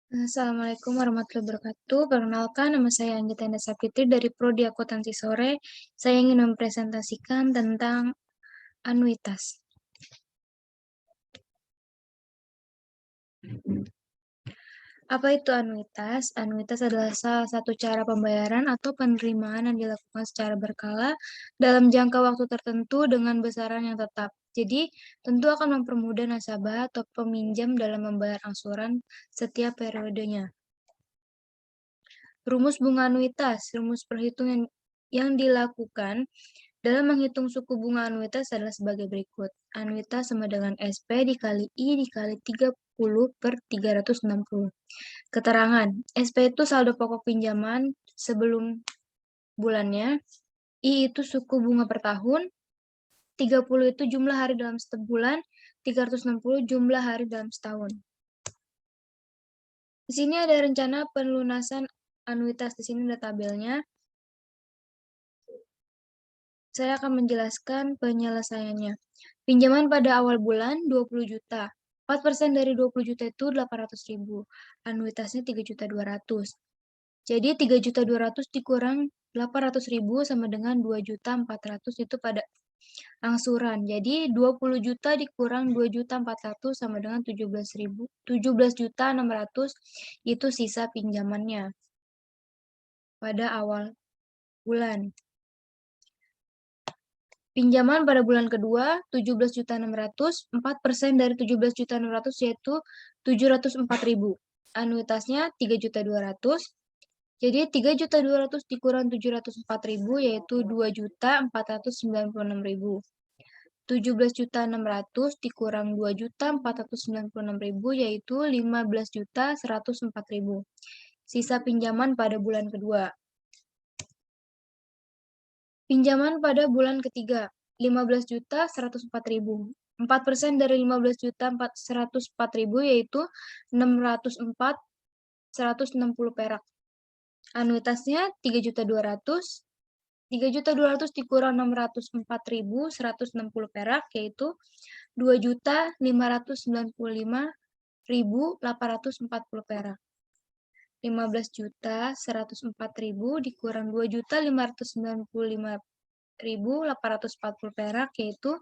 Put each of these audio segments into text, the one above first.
Assalamualaikum warahmatullahi wabarakatuh. Perkenalkan, nama saya Anggita Indah Sapitri dari Prodi Akuntansi Sore. Saya ingin mempresentasikan tentang anuitas. Apa itu anuitas? Anuitas adalah salah satu cara pembayaran atau penerimaan yang dilakukan secara berkala dalam jangka waktu tertentu dengan besaran yang tetap. Jadi, tentu akan mempermudah nasabah atau peminjam dalam membayar angsuran setiap periodenya. Rumus bunga anuitas, rumus perhitungan yang dilakukan dalam menghitung suku bunga anuitas adalah sebagai berikut. Anuitas sama dengan SP dikali I dikali 30/360. Keterangan, SP itu saldo pokok pinjaman sebelum bulannya, I itu suku bunga per tahun, 30 itu jumlah hari dalam setiap bulan, 360 jumlah hari dalam setahun. Di sini ada rencana pelunasan anuitas, di sini ada tabelnya. Saya akan menjelaskan penyelesaiannya. Pinjaman pada awal bulan 20 juta. 4% dari 20 juta itu 800.000. Anuitasnya 3.200.000. Jadi 3.200.000 dikurang 800.000 sama dengan 2.400.000 itu pada angsuran. Jadi 20 juta dikurang 2.400.000 sama dengan 17.600 itu sisa pinjamannya pada awal bulan. Pinjaman pada bulan kedua, 17.600.000, 4% dari 17.600.000 yaitu 704.000. Anuitasnya 3.200.000. Jadi 3.200.000 dikurang 704.000 yaitu 2.496.000. 17.600.000 dikurang 2.496.000 yaitu 15.104.000. Sisa pinjaman pada bulan kedua. Pinjaman pada bulan ketiga, 15.104.000. 4% dari 15.104.000 yaitu 604.160 perak. Anuitasnya 3.200.000. 3.200.000 dikurang 604.160 perak yaitu 2.595.840 perak. 15.104.000 dikurang 2.595.840 perak yaitu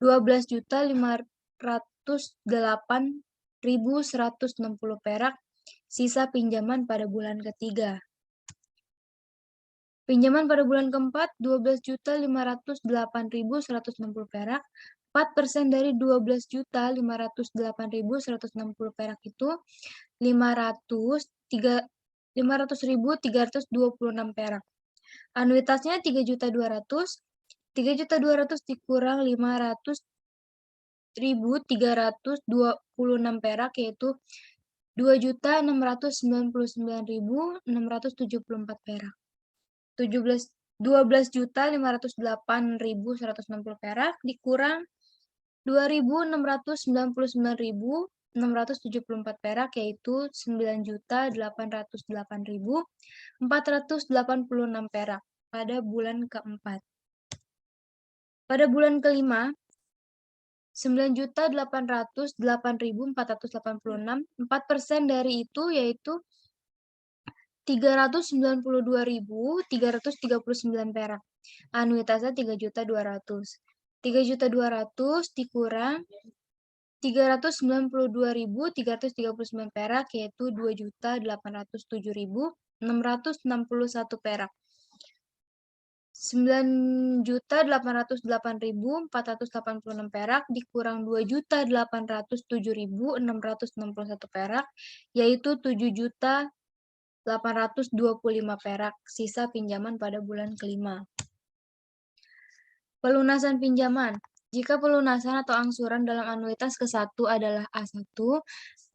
12.508.160 perak. Sisa pinjaman pada bulan ketiga. Pinjaman pada bulan keempat 12.508.160 perak. 4% dari 12.508.160 perak itu 500.326 perak. Anuitasnya 3.200.000. 3.200.000 dikurang 500.326 perak yaitu 2.699.674 perak. 12.508.160 perak dikurang 2.699.674 perak yaitu 9.808.486 perak pada bulan keempat. Pada bulan kelima 9.808.486. 4% dari itu yaitu 392.339 perak. Anuitasnya 3.200.000. 3.200.000 dikurang 392.339 perak yaitu 2.807.661 perak. 9.808.486 perak dikurang 2.807.661 perak yaitu 7.825 perak. Sisa pinjaman pada bulan kelima. Pelunasan pinjaman. Jika pelunasan atau angsuran dalam anuitas ke-1 adalah A1,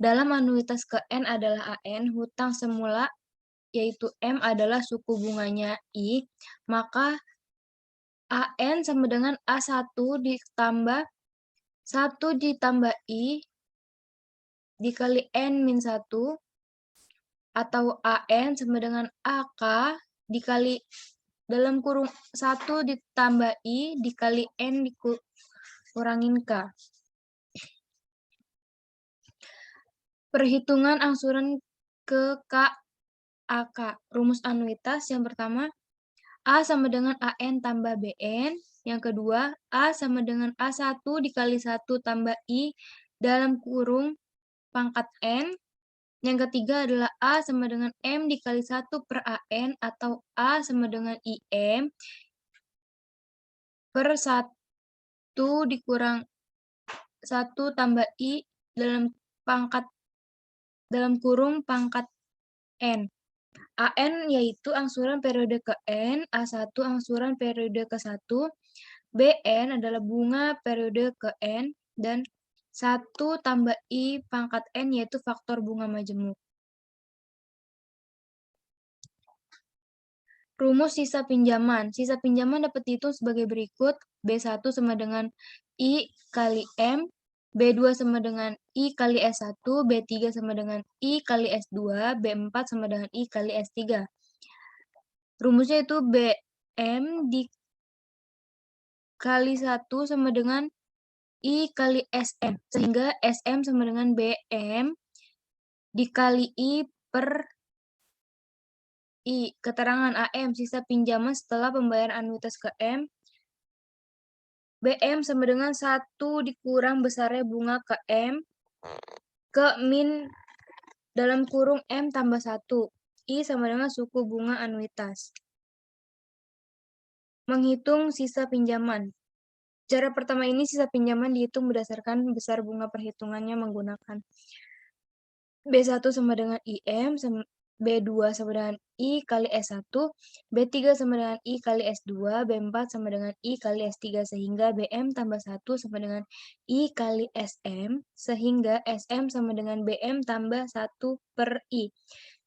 dalam anuitas ke-N adalah AN, hutang semula yaitu M adalah suku bunganya I, maka AN sama dengan A1 ditambah 1 ditambah I dikali N-1 atau AN sama dengan AK dikali dalam kurung 1 ditambah I dikali N dikurangin K. Perhitungan angsuran ke K, AK. Rumus anuitas yang pertama, A sama dengan AN tambah BN. Yang kedua, A sama dengan A1 dikali 1 tambah I dalam kurung pangkat N. Yang ketiga adalah A sama dengan M dikali 1 per AN atau A sama dengan IM per 1 dikurang 1 tambah I dalam kurung pangkat N. AN yaitu angsuran periode ke N, A1 angsuran periode ke 1, BN adalah bunga periode ke N, dan 1 tambah I pangkat N yaitu faktor bunga majemuk. Rumus sisa pinjaman. Sisa pinjaman dapat dihitung sebagai berikut. B1 sama dengan I kali M, B2 sama dengan I kali S1, B3 sama dengan I kali S2, B4 sama dengan I kali S3. Rumusnya itu BM dikali 1 sama dengan I kali SM, sehingga SM sama dengan BM dikali I per I. Keterangan AM, sisa pinjaman setelah pembayaran anuitas ke M, BM sama dengan 1 dikurang besarnya bunga ke M, ke min dalam kurung M tambah 1. I sama dengan suku bunga anuitas. Menghitung sisa pinjaman. Cara pertama ini sisa pinjaman dihitung berdasarkan besar bunga perhitungannya menggunakan B1 sama dengan IM, B2 sama dengan I kali S1, B3 sama dengan I kali S2, B4 sama dengan I kali S3, sehingga BM tambah 1 sama dengan I kali SM, sehingga SM sama dengan BM tambah 1 per I.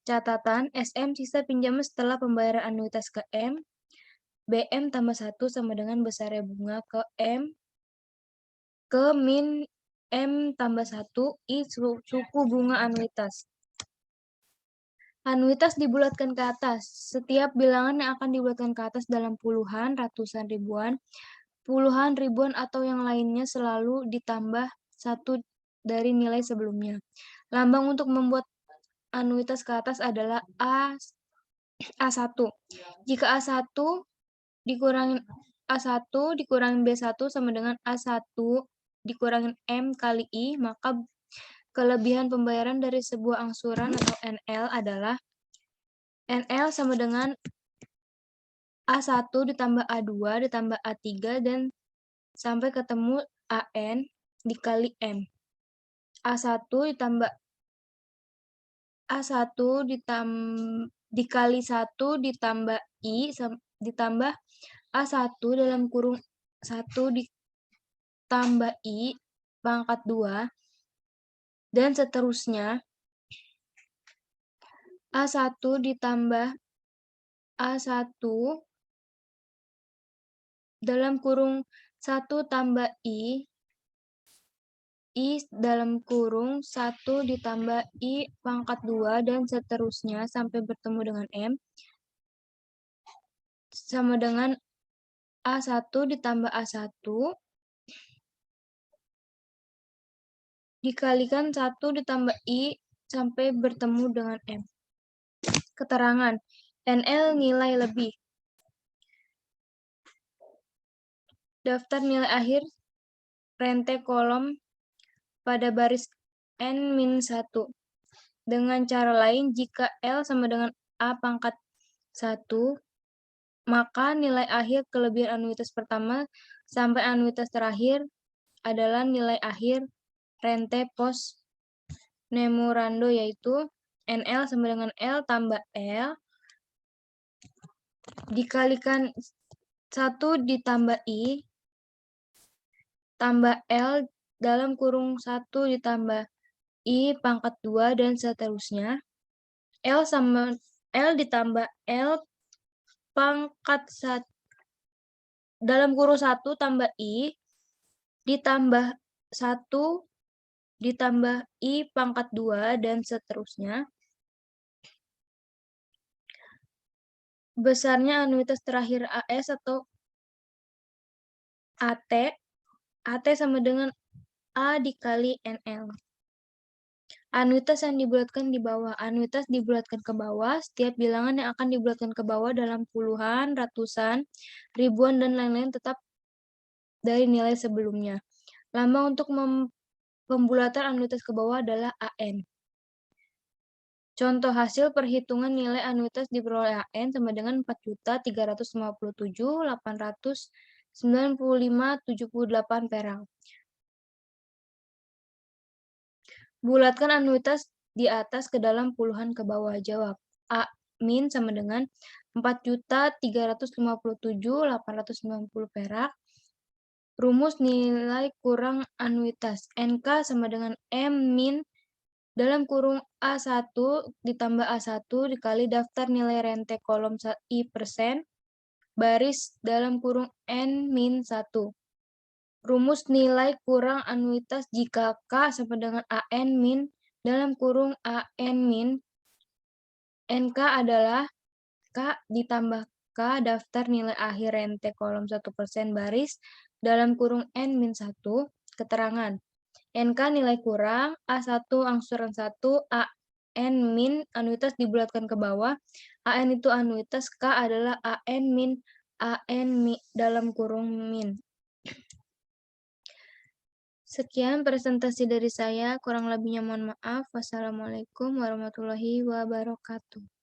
Catatan, SM sisa pinjaman setelah pembayaran anuitas ke M, BM tambah 1 sama dengan besarnya bunga ke M, ke min M tambah 1, I suku bunga anuitas. Anuitas dibulatkan ke atas. Setiap bilangan yang akan dibulatkan ke atas dalam puluhan, ratusan ribuan, puluhan ribuan atau yang lainnya selalu ditambah 1 dari nilai sebelumnya. Lambang untuk membuat anuitas ke atas adalah A1. Jika A1 dikurangin A1 dikurangin B1 sama dengan A1 dikurangin M kali I, maka kelebihan pembayaran dari sebuah angsuran atau NL adalah NL sama dengan A1 ditambah A2 ditambah A3 dan sampai ketemu AN dikali M. A1 ditambah A1 dikali 1 ditambah I ditambah A1 dalam kurung 1 ditambah I pangkat 2 dan seterusnya. A1 ditambah A1 dalam kurung 1 tambah I dalam kurung 1 ditambah I pangkat 2 dan seterusnya sampai bertemu dengan M sama dengan A1 ditambah A1 dikalikan 1 ditambah I sampai bertemu dengan M. Keterangan, NL nilai lebih. Daftar nilai akhir rente kolom pada baris N-1. Dengan cara lain, jika L sama dengan A pangkat 1, maka nilai akhir kelebihan anuitas pertama sampai anuitas terakhir adalah nilai akhir rente pos memorando, yaitu NL sama dengan L tambah L dikalikan 1 ditambah I tambah L dalam kurung 1 ditambah I pangkat 2 dan seterusnya. L ditambah L pangkat 1 dalam kurung 1 tambah I ditambah 1 ditambah I pangkat 2 dan seterusnya. Besarnya anuitas terakhir AS atau AT sama dengan A dikali NL. Anuitas yang dibulatkan di bawah. Anuitas dibulatkan ke bawah. Setiap bilangan yang akan dibulatkan ke bawah dalam puluhan, ratusan, ribuan, dan lain-lain tetap dari nilai sebelumnya. Lambang untuk pembulatan anuitas ke bawah adalah AN. Contoh hasil perhitungan nilai anuitas diperoleh AN sama dengan 4.357.895.78 perak. Bulatkan anuitas di atas ke dalam puluhan ke bawah. Jawab. A min sama dengan 4.357.890 perak. Rumus nilai kurang anuitas. NK sama dengan M min dalam kurung A1 ditambah A1 dikali daftar nilai rente kolom I persen baris dalam kurung N min 1. Rumus nilai kurang anuitas jika K sama dengan AN min dalam kurung AN min NK adalah K ditambah K daftar nilai akhir rente kolom 1% baris dalam kurung N min 1. Keterangan. NK nilai kurang, A1 angsuran 1, AN min anuitas dibulatkan ke bawah, AN itu anuitas, K adalah AN min dalam kurung min. Sekian presentasi dari saya, kurang lebihnya mohon maaf. Wassalamualaikum warahmatullahi wabarakatuh.